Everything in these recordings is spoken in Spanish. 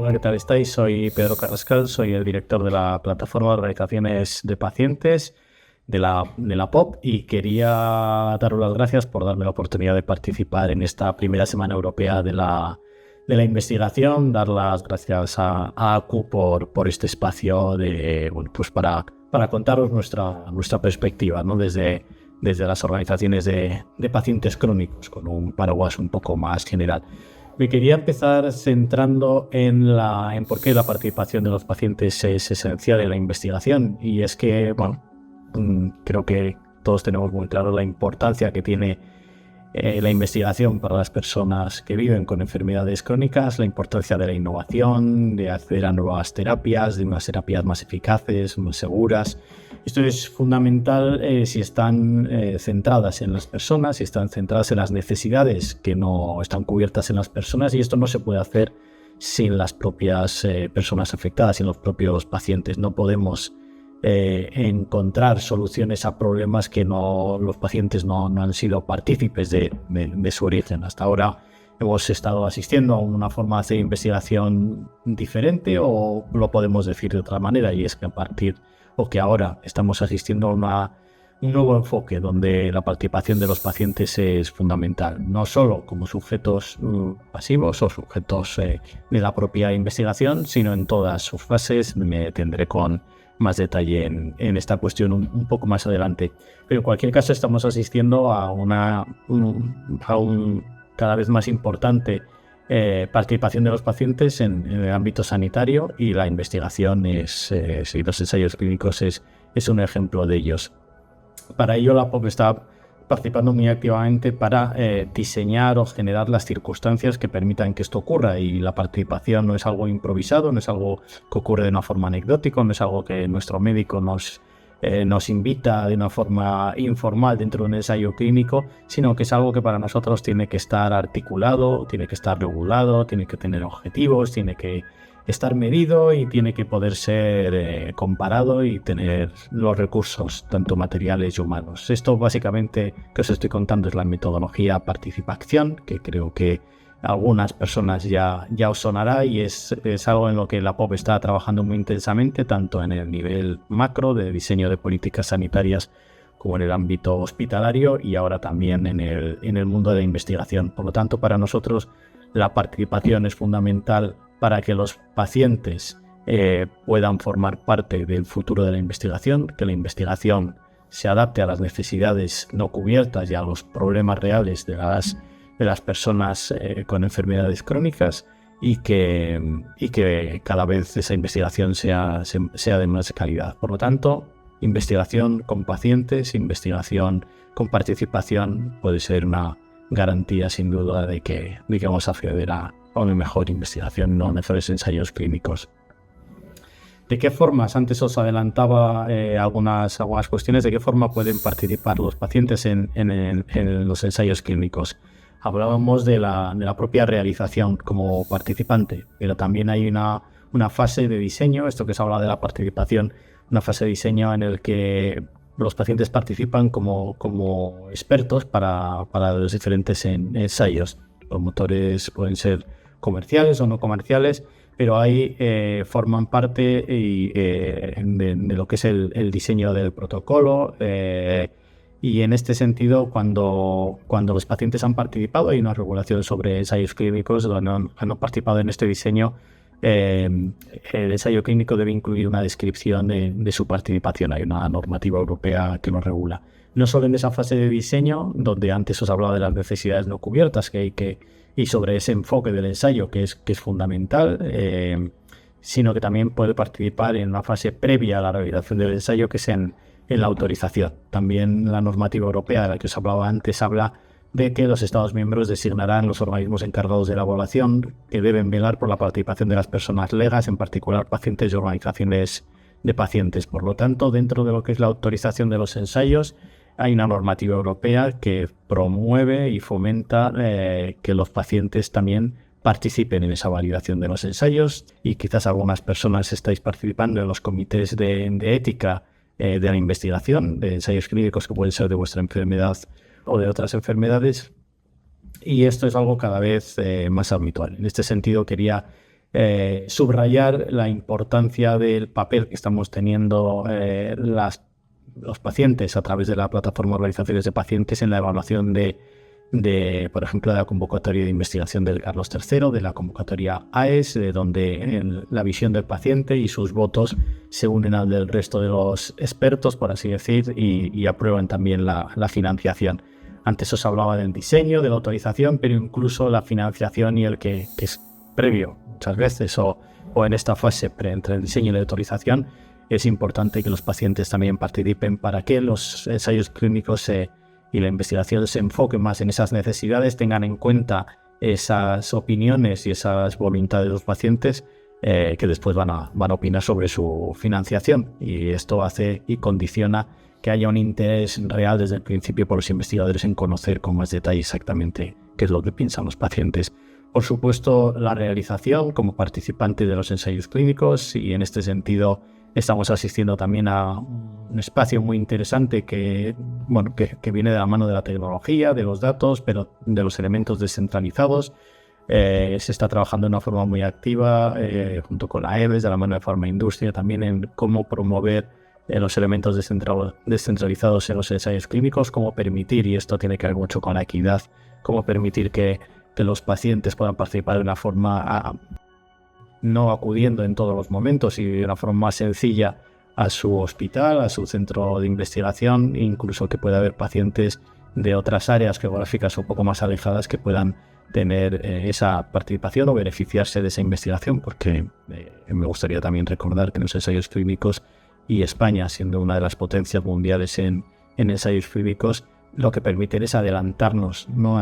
Hola, ¿qué tal estáis? Soy Pedro Carrascal, soy el director de la plataforma de organizaciones de pacientes de la POP y quería daros las gracias por darme la oportunidad de participar en esta primera semana europea de la investigación, dar las gracias a ACU por este espacio pues para contaros nuestra perspectiva, ¿no? Desde las organizaciones de pacientes crónicos, con un paraguas un poco más general. Me quería empezar centrando en por qué la participación de los pacientes es esencial en la investigación, y es que, creo que todos tenemos muy claro la importancia que tiene la investigación para las personas que viven con enfermedades crónicas, la importancia de la innovación, de acceder a nuevas terapias, de unas terapias más eficaces, más seguras. Esto es fundamental si están centradas en las personas, si están centradas en las necesidades que no están cubiertas en las personas, y esto no se puede hacer sin las propias personas afectadas, sin los propios pacientes. No podemos encontrar soluciones a problemas que los pacientes no han sido partícipes de su origen. Hasta ahora hemos estado asistiendo a una forma de hacer investigación diferente, o lo podemos decir de otra manera, y es que ahora estamos asistiendo a un nuevo enfoque donde la participación de los pacientes es fundamental, no solo como sujetos pasivos o sujetos de la propia investigación, sino en todas sus fases. Me detendré con más detalle en esta cuestión un poco más adelante. Pero en cualquier caso estamos asistiendo a un cada vez más importante participación de los pacientes en el ámbito sanitario, y la investigación y los ensayos clínicos es un ejemplo de ellos. Para ello la POP está participando muy activamente para diseñar o generar las circunstancias que permitan que esto ocurra, y la participación no es algo improvisado, no es algo que ocurre de una forma anecdótica, no es algo que nuestro médico nos invita de una forma informal dentro de un ensayo clínico, sino que es algo que para nosotros tiene que estar articulado, tiene que estar regulado, tiene que tener objetivos, tiene que estar medido y tiene que poder ser comparado y tener los recursos, tanto materiales y humanos. Esto básicamente que os estoy contando es la metodología Participación, que creo que a algunas personas ya os sonará, y es algo en lo que la POP está trabajando muy intensamente, tanto en el nivel macro de diseño de políticas sanitarias como en el ámbito hospitalario, y ahora también en el mundo de la investigación. Por lo tanto, para nosotros la participación es fundamental para que los pacientes puedan formar parte del futuro de la investigación, que la investigación se adapte a las necesidades no cubiertas y a los problemas reales de las personas con enfermedades crónicas, y que cada vez esa investigación sea de más calidad. Por lo tanto, investigación con pacientes, investigación con participación puede ser una garantía sin duda de que vamos a acceder a una mejor investigación, no mejores ensayos clínicos. ¿De qué formas? Antes os adelantaba algunas cuestiones. ¿De qué forma pueden participar los pacientes en los ensayos clínicos? Hablábamos de la propia realización como participante, pero también hay una fase de diseño, esto que se habla de la participación, una fase de diseño en el que los pacientes participan como expertos para los diferentes ensayos. Los motores pueden ser comerciales o no comerciales, pero ahí forman parte de lo que es el diseño del protocolo, y en este sentido, cuando los pacientes han participado, hay una regulación sobre ensayos clínicos donde han participado en este diseño. El ensayo clínico debe incluir una descripción de su participación. Hay una normativa europea que lo regula. No solo en esa fase de diseño, donde antes os hablaba de las necesidades no cubiertas y sobre ese enfoque del ensayo que es fundamental, sino que también puede participar en una fase previa a la realización del ensayo, que es en la autorización. También la normativa europea de la que os hablaba antes habla de que los Estados miembros designarán los organismos encargados de la evaluación, que deben velar por la participación de las personas legas, en particular pacientes y organizaciones de pacientes. Por lo tanto, dentro de lo que es la autorización de los ensayos, hay una normativa europea que promueve y fomenta que los pacientes también participen en esa validación de los ensayos, y quizás algunas personas estáis participando en los comités de ética de la investigación, de ensayos clínicos que pueden ser de vuestra enfermedad o de otras enfermedades, y esto es algo cada vez más habitual. En este sentido, quería subrayar la importancia del papel que estamos teniendo los pacientes a través de la plataforma de organizaciones de pacientes en la evaluación por ejemplo, de la convocatoria de investigación del Carlos III, de la convocatoria AES, de donde la visión del paciente y sus votos se unen al del resto de los expertos, por así decir, y aprueban también la financiación. Antes os hablaba del diseño, de la autorización, pero incluso la financiación y el que es previo muchas veces o en esta fase entre el diseño y la autorización, es importante que los pacientes también participen para que los ensayos clínicos y la investigación se enfoque más en esas necesidades, tengan en cuenta esas opiniones y esas voluntades de los pacientes que después van a opinar sobre su financiación, y esto hace y condiciona que haya un interés real desde el principio por los investigadores en conocer con más detalle exactamente qué es lo que piensan los pacientes. Por supuesto, la realización como participante de los ensayos clínicos, y en este sentido estamos asistiendo también a un espacio muy interesante que viene de la mano de la tecnología, de los datos, pero de los elementos descentralizados. Se está trabajando de una forma muy activa junto con la EBES, de la mano de Farmaindustria, también en cómo promover los elementos descentralizados en los ensayos clínicos, cómo permitir, y esto tiene que ver mucho con la equidad, cómo permitir que los pacientes puedan participar de una forma no acudiendo en todos los momentos y de una forma más sencilla a su hospital, a su centro de investigación, incluso que pueda haber pacientes de otras áreas geográficas un poco más alejadas que puedan tener esa participación o beneficiarse de esa investigación, porque me gustaría también recordar que en los ensayos clínicos, y España siendo una de las potencias mundiales en ensayos clínicos, lo que permiten es adelantarnos, ¿no?,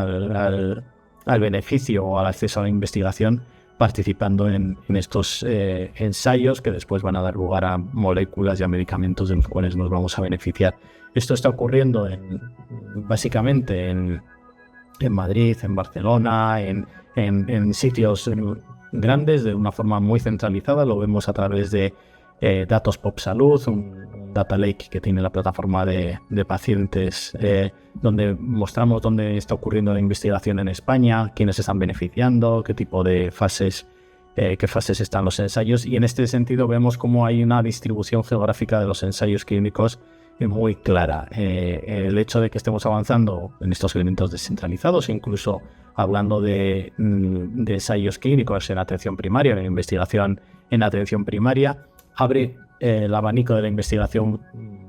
al beneficio o al acceso a la investigación, participando en estos ensayos que después van a dar lugar a moléculas y a medicamentos de los cuales nos vamos a beneficiar. Esto está ocurriendo básicamente en Madrid, en Barcelona, en sitios grandes de una forma muy centralizada. Lo vemos a través de Datos Pop Salud, un data lake que tiene la plataforma de pacientes, donde mostramos dónde está ocurriendo la investigación en España, quiénes están beneficiando, qué tipo de fases, qué fases están los ensayos, y en este sentido vemos cómo hay una distribución geográfica de los ensayos clínicos muy clara. El hecho de que estemos avanzando en estos elementos descentralizados, incluso hablando de ensayos clínicos en atención primaria, en investigación en atención primaria, abre el abanico de la investigación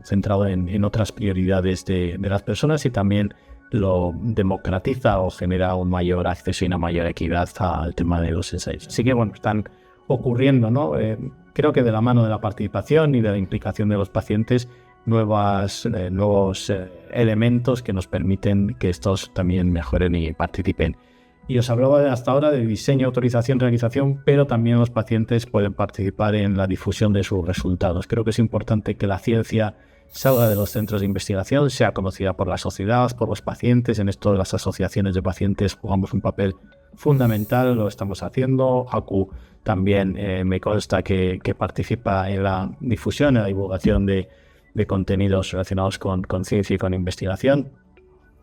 centrado en otras prioridades de las personas, y también lo democratiza o genera un mayor acceso y una mayor equidad al tema de los ensayos. Así que están ocurriendo, ¿no? Creo que de la mano de la participación y de la implicación de los pacientes, nuevos elementos que nos permiten que estos también mejoren y participen. Y os hablaba hasta ahora de diseño, autorización, realización, pero también los pacientes pueden participar en la difusión de sus resultados. Creo que es importante que la ciencia salga de los centros de investigación, sea conocida por la sociedad, por los pacientes. En esto las asociaciones de pacientes jugamos un papel fundamental, lo estamos haciendo. ACU también me consta que participa en la difusión, en la divulgación de contenidos relacionados con ciencia y con investigación.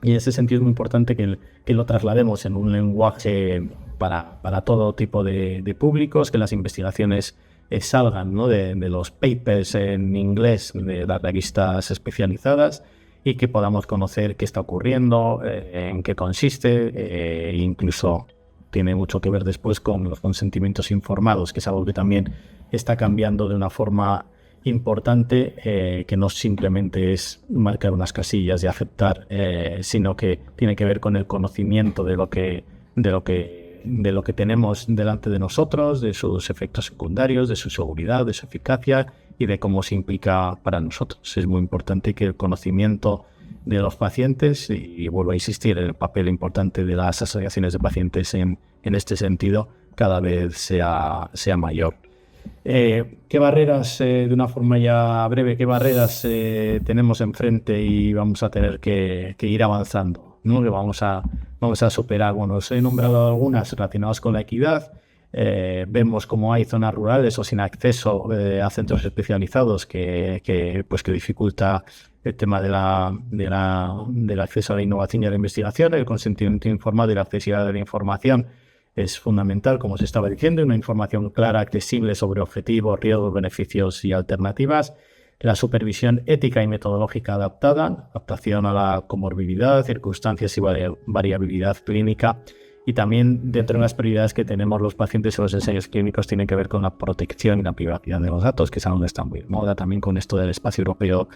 Y en ese sentido es muy importante que lo traslademos en un lenguaje para todo tipo de públicos, que las investigaciones salgan, ¿no?, de los papers en inglés de las revistas especializadas, y que podamos conocer qué está ocurriendo, en qué consiste, incluso tiene mucho que ver después con los consentimientos informados, que es algo que también está cambiando de una forma importante, que no simplemente es marcar unas casillas y aceptar, sino que tiene que ver con el conocimiento de lo que tenemos delante de nosotros, de sus efectos secundarios, de su seguridad, de su eficacia y de cómo se implica para nosotros. Es muy importante que el conocimiento de los pacientes, y vuelvo a insistir en el papel importante de las asociaciones de pacientes en este sentido, cada vez sea mayor. ¿Qué barreras, de una forma ya breve, qué barreras tenemos enfrente y vamos a tener que ir avanzando, ¿no?, que vamos a superar? Os he nombrado algunas relacionadas con la equidad. Vemos cómo hay zonas rurales o sin acceso a centros especializados que dificulta el tema del acceso a la innovación y a la investigación, el consentimiento informado y la accesibilidad de la información. es fundamental, como se estaba diciendo, una información clara, accesible sobre objetivos, riesgos, beneficios y alternativas. La supervisión ética y metodológica adaptada, adaptación a la comorbilidad, circunstancias y variabilidad clínica. Y también dentro de las prioridades que tenemos los pacientes en los ensayos clínicos tiene que ver con la protección y la privacidad de los datos, que es algo que está muy de moda también con esto del espacio europeo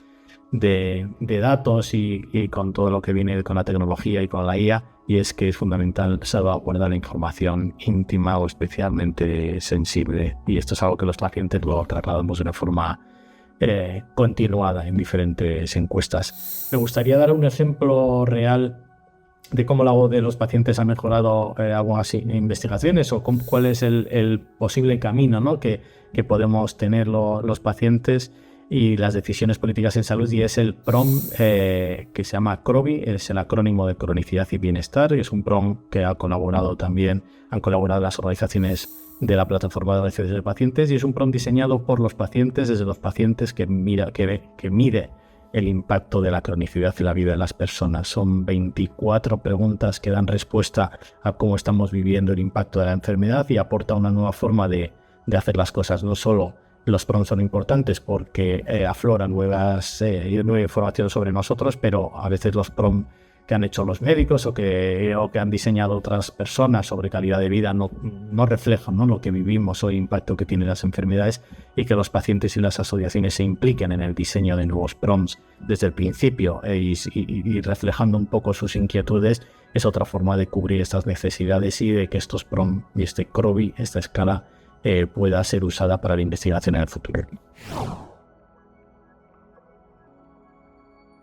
de datos y con todo lo que viene con la tecnología y con la IA, y es que es fundamental salvaguardar la información íntima o especialmente sensible, y esto es algo que los pacientes lo trasladamos de una forma continuada en diferentes encuestas. Me gustaría dar un ejemplo real de cómo la voz de los pacientes ha mejorado algunas investigaciones o cuál es el posible camino, ¿no?, que podemos tener los pacientes y las decisiones políticas en salud, y es el PROM que se llama CROBI, es el acrónimo de Cronicidad y Bienestar, y es un PROM que han colaborado las organizaciones de la plataforma de organizaciones de pacientes, y es un PROM diseñado por los pacientes, desde los pacientes que mide el impacto de la cronicidad en la vida de las personas. Son 24 preguntas que dan respuesta a cómo estamos viviendo el impacto de la enfermedad y aporta una nueva forma de hacer las cosas. No solo los PROM son importantes porque afloran nueva información sobre nosotros, pero a veces los PROM que han hecho los médicos o que han diseñado otras personas sobre calidad de vida no reflejan, ¿no?, lo que vivimos o el impacto que tienen las enfermedades, y que los pacientes y las asociaciones se impliquen en el diseño de nuevos PROMs desde el principio y reflejando un poco sus inquietudes es otra forma de cubrir estas necesidades y de que estos PROM y este CROBI, esta escala, pueda ser usada para la investigación en el futuro.